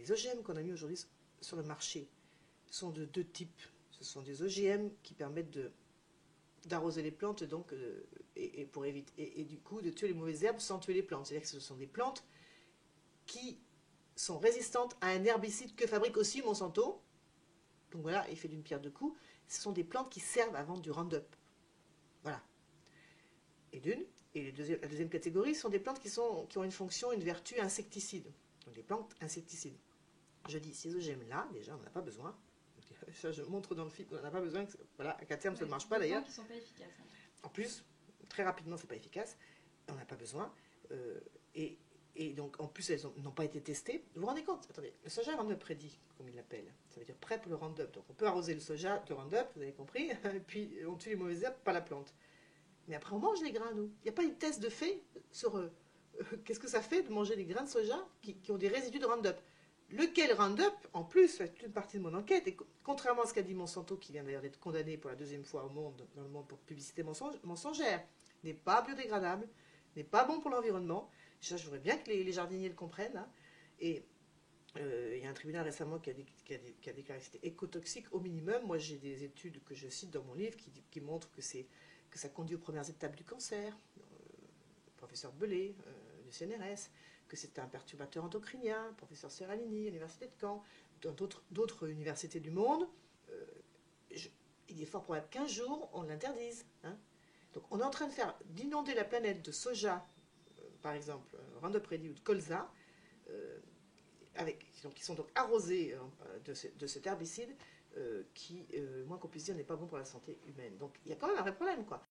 les OGM qu'on a mis aujourd'hui sur le marché sont de deux types. Ce sont des OGM qui permettent d'arroser les plantes donc, et pour éviter, et du coup de tuer les mauvaises herbes sans tuer les plantes. C'est-à-dire que ce sont des plantes qui sont résistantes à un herbicide que fabrique aussi Monsanto. Donc voilà, effet d'une pierre deux coups. Ce sont des plantes qui servent à vendre du Roundup. Voilà. Et la deuxième catégorie sont des plantes qui ont une fonction, une vertu insecticide. Donc des plantes insecticides. Je dis, ces OGM-là, déjà, on n'en a pas besoin. Ça, je montre dans le film, on n'en a pas besoin. Voilà, qu'à terme, ça ne marche pas d'ailleurs. Qui sont pas efficaces. En plus, très rapidement, c'est pas efficace. On n'a pas besoin. Et donc, en plus, elles n'ont pas été testées. Vous vous rendez compte? Attendez, le soja Roundup Ready, comme il l'appelle, ça veut dire prêt pour le Roundup. Donc, on peut arroser le soja de Roundup, vous avez compris, et puis on tue les mauvaises herbes, pas la plante. Mais après, on mange les grains, nous. Il n'y a pas une thèse de fait sur qu'est-ce que ça fait de manger des grains de soja qui ont des résidus de Roundup. Lequel Roundup, en plus, fait une partie de mon enquête, et contrairement à ce qu'a dit Monsanto, qui vient d'ailleurs d'être condamné pour la deuxième fois dans le monde pour publicité mensongère, n'est pas biodégradable, n'est pas bon pour l'environnement. Ça, je voudrais bien que les jardiniers le comprennent. Hein. Et il y a un tribunal récemment qui a déclaré que c'était écotoxique au minimum. Moi, j'ai des études que je cite dans mon livre qui montrent que ça conduit aux premières étapes du cancer. Professeur Belay, du CNRS, que c'est un perturbateur endocrinien, professeur Serralini, à l'université de Caen, dans d'autres universités du monde. Il est fort probable qu'un jour, on l'interdise. Hein. Donc on est en train d'inonder la planète de soja, par exemple, Roundup Ready ou de colza, qui sont donc arrosés de cet herbicide qui, moins qu'on puisse dire, n'est pas bon pour la santé humaine. Donc il y a quand même un vrai problème, quoi.